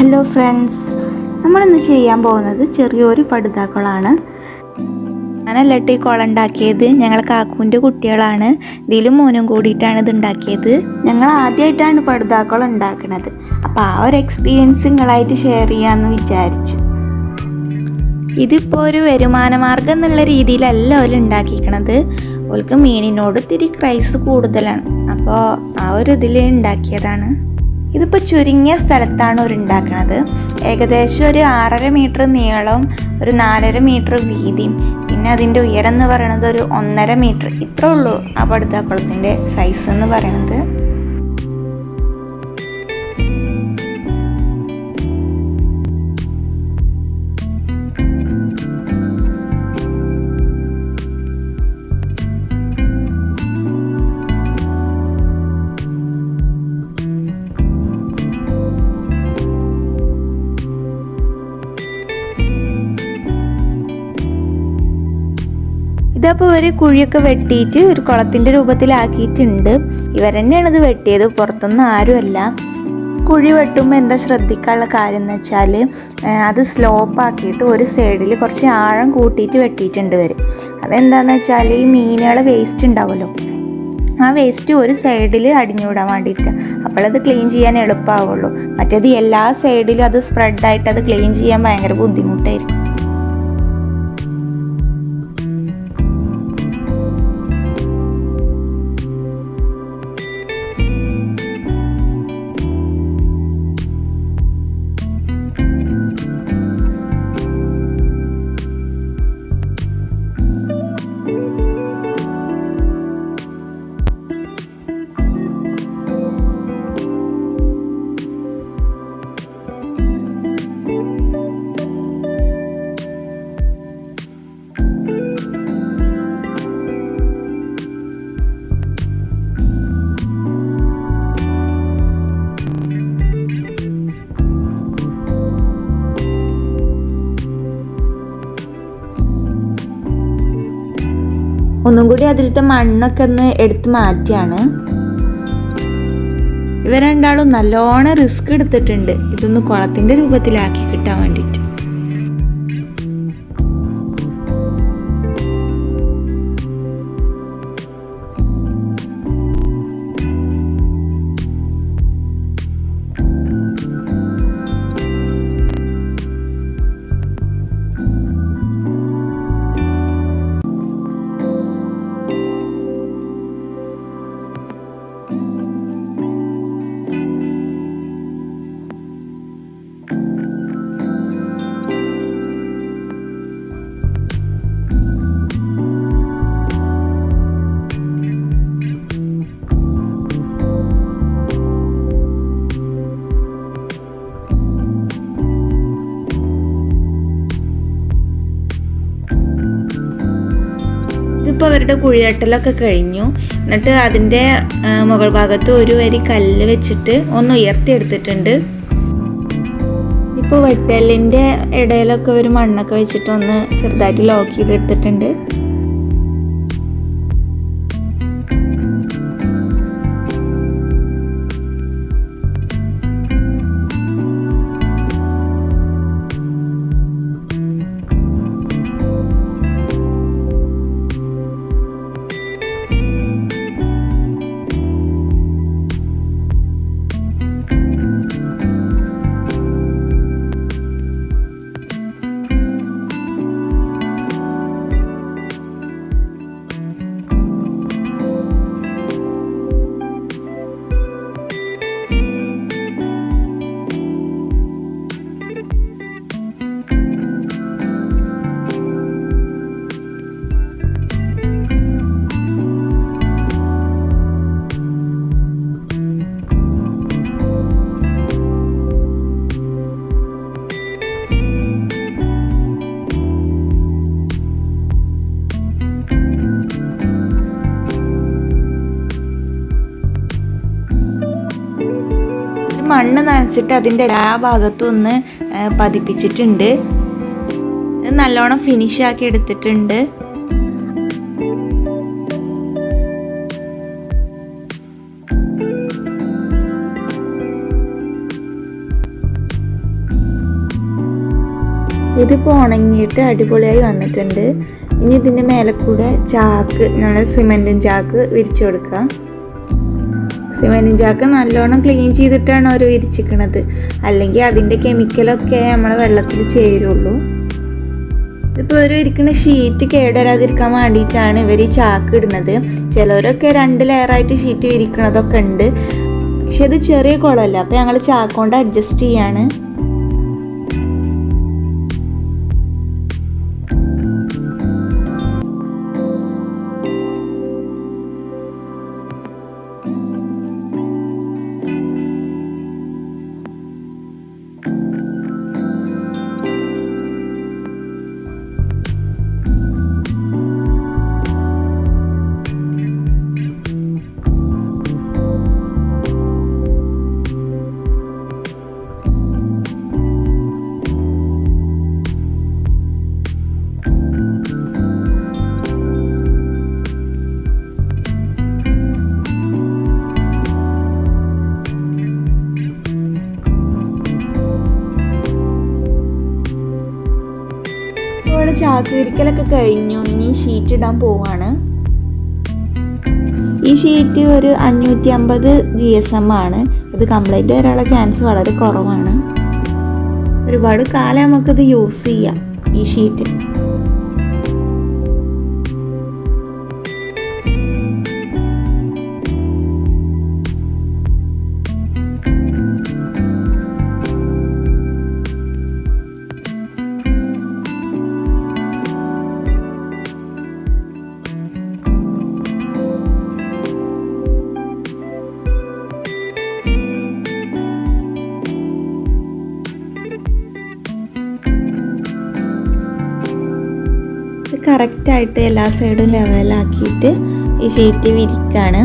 Hello friends, നമ്മളിന്ന് ചെയ്യാൻ പോകുന്നത് ചെറിയൊരു പടുതാക്കുളമാണ്. ഞാനല്ല ഈ കുളം ഉണ്ടാക്കിയത്, ഞങ്ങൾ കാക്കുവിൻ്റെ കുട്ടികളാണ്. ഇതിലും മോനും കൂടിയിട്ടാണ് ഇത് ഉണ്ടാക്കിയത്. ഞങ്ങൾ ആദ്യമായിട്ടാണ് പടുതാക്കുളം ഉണ്ടാക്കുന്നത്. അപ്പോൾ ആ ഒരു എക്സ്പീരിയൻസ് നിങ്ങളായിട്ട് ഷെയർ ചെയ്യാമെന്ന് വിചാരിച്ചു. ഇതിപ്പോൾ ഒരു വരുമാന മാർഗം എന്നുള്ള രീതിയിലല്ല അവർ ഉണ്ടാക്കിയിരിക്കണത്. അവർക്ക് മീനിനോട് ഇത്തിരി ക്രൈസ് കൂടുതലാണ്. അപ്പോൾ ആ ഒരു ഇതിൽ ഉണ്ടാക്കിയതാണ്. ഇതിപ്പോൾ ചുരുങ്ങിയ സ്ഥലത്താണ് അവർ ഉണ്ടാക്കുന്നത്. ഏകദേശം ഒരു 6.5 മീറ്റർ നീളം, ഒരു 4.5 മീറ്റർ വീതിയും, പിന്നെ അതിൻ്റെ ഉയരം എന്ന് പറയുന്നത് ഒരു 1.5 മീറ്റർ. ഇത്രേ ഉള്ളൂ ആ പടുതാക്കുളത്തിൻ്റെ സൈസ് എന്ന് പറയുന്നത്. ഇതപ്പോൾ ഒരു കുഴിയൊക്കെ വെട്ടിയിട്ട് ഒരു കുളത്തിൻ്റെ രൂപത്തിലാക്കിയിട്ടുണ്ട്. ഇവർ തന്നെയാണ് ഇത് വെട്ടിയത്, പുറത്തുനിന്ന് ആരുമല്ല. കുഴി വെട്ടുമ്പോൾ എന്താ ശ്രദ്ധിക്കാനുള്ള കാര്യം എന്ന് വെച്ചാൽ, അത് സ്ലോപ്പാക്കിയിട്ട് ഒരു സൈഡിൽ കുറച്ച് ആഴം കൂട്ടിയിട്ട് വെട്ടിയിട്ടുണ്ട് ഇവർ. അതെന്താണെന്ന് വെച്ചാൽ ഈ മീനുകളെ വേസ്റ്റ് ഉണ്ടാവുമല്ലോ, ആ വേസ്റ്റ് ഒരു സൈഡിൽ അടിഞ്ഞുവിടാൻ വേണ്ടിയിട്ട്. അപ്പോഴത് ക്ലീൻ ചെയ്യാൻ എളുപ്പമാവുള്ളൂ. മറ്റേത് എല്ലാ സൈഡിലും അത് സ്പ്രെഡായിട്ട് അത് ക്ലീൻ ചെയ്യാൻ ഭയങ്കര ബുദ്ധിമുട്ടായിരിക്കും. ഒന്നും കൂടി അതിലത്തെ മണ്ണൊക്കെ ഒന്ന് എടുത്ത് മാറ്റിയാണ്. ഇവർ രണ്ടാളും നല്ലോണം റിസ്ക് എടുത്തിട്ടുണ്ട് ഇതൊന്ന് കുളത്തിൻ്റെ രൂപത്തിലാക്കി കിട്ടാൻ വേണ്ടിയിട്ട്. ഇപ്പോൾ അവരുടെ കുഴിയട്ടലൊക്കെ കഴിഞ്ഞു. എന്നിട്ട് അതിൻ്റെ മുകൾ ഭാഗത്ത് ഒരു വരി കല്ല് വെച്ചിട്ട് ഒന്ന് ഉയർത്തിയെടുത്തിട്ടുണ്ട്. ഇപ്പോൾ വെട്ടലിൻ്റെ ഇടയിലൊക്കെ ഒരു മണ്ണൊക്കെ വെച്ചിട്ട് ഒന്ന് ചെറുതായിട്ട് ലോക്ക് ചെയ്തെടുത്തിട്ടുണ്ട്. മണ്ണ് നനച്ചിട്ട് അതിൻ്റെ എല്ലാ ഭാഗത്തും ഒന്ന് പതിപ്പിച്ചിട്ടുണ്ട്. നല്ലോണം ഫിനിഷ് ആക്കി എടുത്തിട്ടുണ്ട്. ഇതിപ്പോൾ ഉണങ്ങിയിട്ട് അടിപൊളിയായി വന്നിട്ടുണ്ട്. ഇനി ഇതിൻ്റെ മേലെ കൂടെ ചാക്ക്, നല്ല സിമെൻറ്റും ചാക്ക് വിരിച്ചു കൊടുക്കാം. സിമെൻറ്റും ചാക്ക് നല്ലോണം ക്ലീൻ ചെയ്തിട്ടാണ് അവർ വിരിച്ചിരിക്കുന്നത്, അല്ലെങ്കിൽ അതിൻ്റെ കെമിക്കലൊക്കെ നമ്മളെ വെള്ളത്തിൽ ചേരുള്ളൂ. ഇതിപ്പോൾ ഒരു ഇരിക്കുന്ന ഷീറ്റ് കേടുവരാതിരിക്കാൻ വേണ്ടിയിട്ടാണ് ഇവർ ഈ ചാക്ക് ഇടുന്നത്. ചിലവരൊക്കെ 2 ലെയറായിട്ട് ഷീറ്റ് വിരിക്കണതൊക്കെ ഉണ്ട്. പക്ഷെ ഇത് ചെറിയ കുളമല്ല, അപ്പോൾ ഞങ്ങൾ ചാക്ക് കൊണ്ട് അഡ്ജസ്റ്റ് ചെയ്യാണ്. ചാക്ക് വിരിക്കലൊക്കെ കഴിഞ്ഞു. ഇനി ഷീറ്റ് ഇടാൻ പോവാണ്. ഈ ഷീറ്റ് ഒരു 550 GSM ആണ്. ഇത് കംപ്ലൈൻറ്റ് വരാനുള്ള ചാൻസ് വളരെ കുറവാണ്. ഒരുപാട് കാലം നമുക്കിത് യൂസ് ചെയ്യാം ഈ ഷീറ്റ്. കറക്റ്റായിട്ട് എല്ലാ സൈഡും ലെവലാക്കിയിട്ട് ഈ ഷീറ്റ് വിരിക്കാണ്.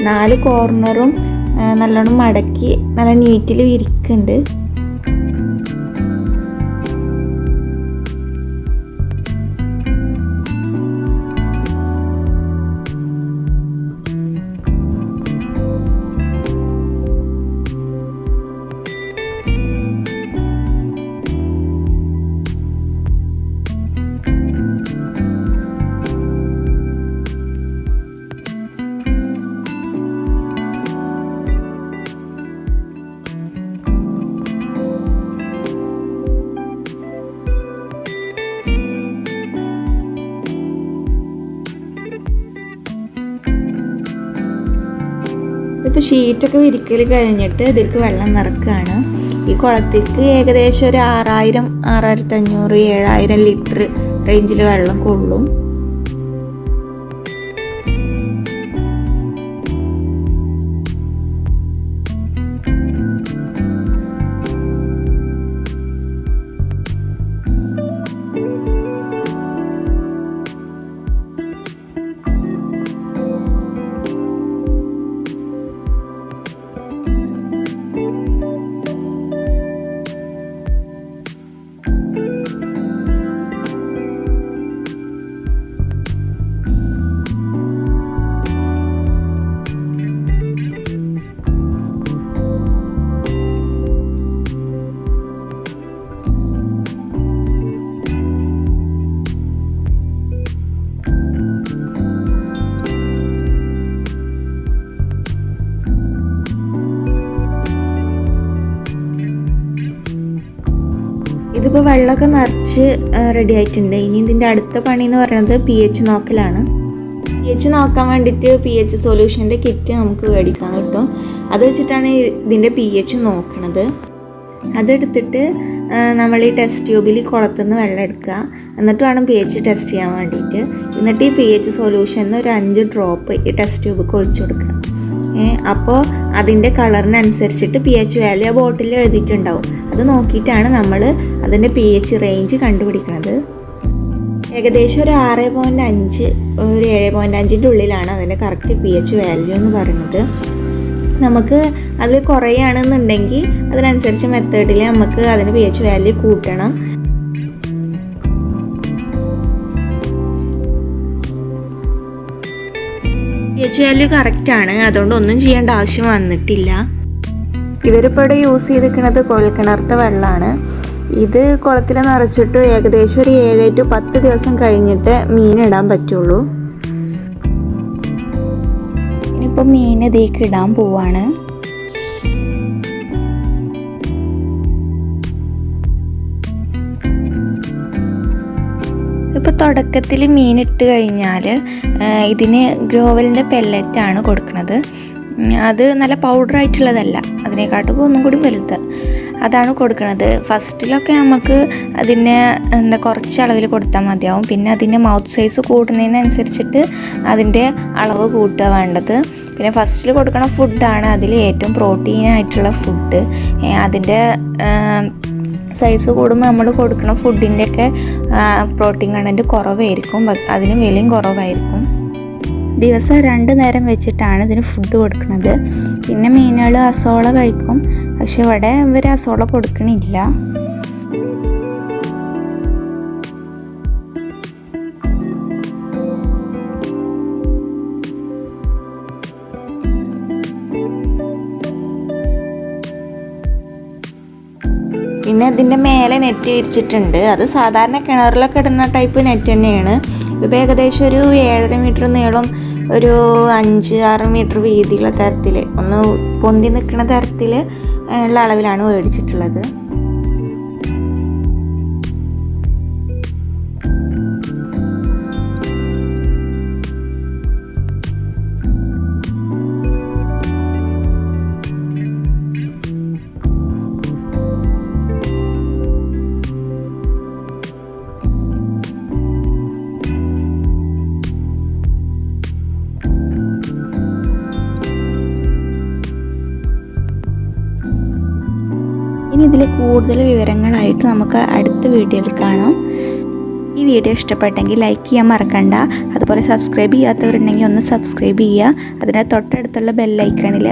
നാല് കോർണറും നല്ലോണം മടക്കി നല്ല നീറ്റിൽ വിരിക്കുന്നുണ്ട്. ഇപ്പോൾ ഷീറ്റൊക്കെ വിരിക്കൽ കഴിഞ്ഞിട്ട് ഇതിലേക്ക് വെള്ളം നിറക്കുകയാണ്. ഈ കുളത്തിലേക്ക് ഏകദേശം ഒരു 6000, 6500, 7000 ലിറ്റർ റേഞ്ചിൽ വെള്ളം കൊള്ളും. ഇതിപ്പോൾ വെള്ളമൊക്കെ നിറച്ച് റെഡി ആയിട്ടുണ്ട്. ഇനി ഇതിൻ്റെ അടുത്ത പണി എന്ന് പറയുന്നത് pH നോക്കലാണ്. pH നോക്കാൻ വേണ്ടിയിട്ട് pH സൊല്യൂഷൻ്റെ കിറ്റ് നമുക്ക് മേടിക്കാൻ കിട്ടും. അത് വെച്ചിട്ടാണ് ഇതിൻ്റെ pH നോക്കുന്നത്. അതെടുത്തിട്ട് നമ്മൾ ഈ ടെസ്റ്റ് ട്യൂബിൽ കുളത്തുനിന്ന് വെള്ളം എടുക്കുക. എന്നിട്ട് വേണം pH ടെസ്റ്റ് ചെയ്യാൻ വേണ്ടിയിട്ട്. എന്നിട്ട് ഈ pH സൊല്യൂഷനിൽ ഒരു 5 ഡ്രോപ്പ് ഈ ടെസ്റ്റ് ട്യൂബിൽ ഒഴിച്ചു കൊടുക്കുക. അപ്പോൾ അതിൻ്റെ കളറിനനുസരിച്ചിട്ട് pH വാല്യൂ ആ ബോട്ടിൽ എഴുതിയിട്ടുണ്ടാവും. അത് നോക്കിയിട്ടാണ് നമ്മൾ അതിൻ്റെ pH റേഞ്ച് കണ്ടുപിടിക്കുന്നത്. ഏകദേശം ഒരു 6.5 ഒരു 7.5ൻ്റെ ഉള്ളിലാണ് അതിൻ്റെ കറക്റ്റ് pH വാല്യൂ എന്ന് പറയുന്നത്. നമുക്ക് അത് കുറയുകയാണെന്നുണ്ടെങ്കിൽ അതിനനുസരിച്ച് മെത്തേഡിൽ നമുക്ക് അതിന് pH വാല്യൂ കൂട്ടണം. pH വാല്യൂ കറക്റ്റാണ്, അതുകൊണ്ട് ഒന്നും ചെയ്യേണ്ട ആവശ്യം വന്നിട്ടില്ല. ഇവരിപ്പോൾ ഇവിടെ യൂസ് ചെയ്തിരിക്കുന്നത് കുഴൽക്കിണർത്തെ വെള്ളമാണ്. ഇത് കുളത്തിൽ നിറച്ചിട്ട് ഏകദേശം ഒരു 7 to 10 ദിവസം കഴിഞ്ഞിട്ട് മീനിടാൻ പറ്റുള്ളൂ. ഇനിയിപ്പോൾ മീൻ ഇതിലേക്ക് ഇടാൻ പോവാണ്. ഇപ്പോൾ തുടക്കത്തിൽ മീനിട്ട് കഴിഞ്ഞാൽ ഇതിന് ഗ്രോവലിൻ്റെ പെല്ലറ്റാണ് കൊടുക്കുന്നത്. അത് നല്ല പൗഡറായിട്ടുള്ളതല്ല, അതിനെക്കാട്ടും ഒന്നും കൂടി വലുത് അതാണ് കൊടുക്കുന്നത്. ഫസ്റ്റിലൊക്കെ നമുക്ക് അതിന് കുറച്ച് അളവിൽ കൊടുത്താൽ മതിയാവും. പിന്നെ അതിൻ്റെ മൗത്ത് സൈസ് കൂടുന്നതിനനുസരിച്ചിട്ട് അതിൻ്റെ അളവ് കൂട്ടുക വേണ്ടത്. പിന്നെ ഫസ്റ്റിൽ കൊടുക്കുന്ന ഫുഡാണ് അതിൽ ഏറ്റവും പ്രോട്ടീനായിട്ടുള്ള ഫുഡ്. അതിൻ്റെ സൈസ് കൂടുമ്പോൾ നമ്മൾ കൊടുക്കുന്ന ഫുഡിൻ്റെയൊക്കെ പ്രോട്ടീൻ കണ്ടൻറ്റ് കുറവായിരിക്കും, അതിന് വിലയും കുറവായിരിക്കും. ദിവസം 2 നേരം വെച്ചിട്ടാണ് ഇതിന് ഫുഡ് കൊടുക്കുന്നത്. പിന്നെ മീനുകൾ അസോള കഴിക്കും, പക്ഷെ ഇവിടെ ഇവർ അസോള കൊടുക്കണില്ല. പിന്നെ ഇതിൻ്റെ മേലെ നെറ്റ് വിരിച്ചിട്ടുണ്ട്. അത് സാധാരണ കിണറിലൊക്കെ ഇടുന്ന ടൈപ്പ് നെറ്റ് തന്നെയാണ്. ഇതിപ്പോൾ ഏകദേശം ഒരു 7.5 മീറ്റർ നീളം, ഒരു 5-6 മീറ്റർ വീതിയുള്ള തരത്തിൽ, ഒന്ന് പൊന്തി നിൽക്കുന്ന തരത്തിൽ ഉള്ള അളവിലാണ് മേടിച്ചിട്ടുള്ളത്. ഇനി ഇതിൽ കൂടുതൽ വിവരങ്ങളായിട്ട് നമുക്ക് അടുത്ത വീഡിയോയിൽ കാണാം. ഈ വീഡിയോ ഇഷ്ടപ്പെട്ടെങ്കിൽ ലൈക്ക് ചെയ്യാൻ മറക്കണ്ട. അതുപോലെ സബ്സ്ക്രൈബ് ചെയ്യാത്തവരുണ്ടെങ്കിൽ ഒന്ന് സബ്സ്ക്രൈബ് ചെയ്യുക. അതിന് തൊട്ടടുത്തുള്ള ബെല്ലൈക്കണിൽ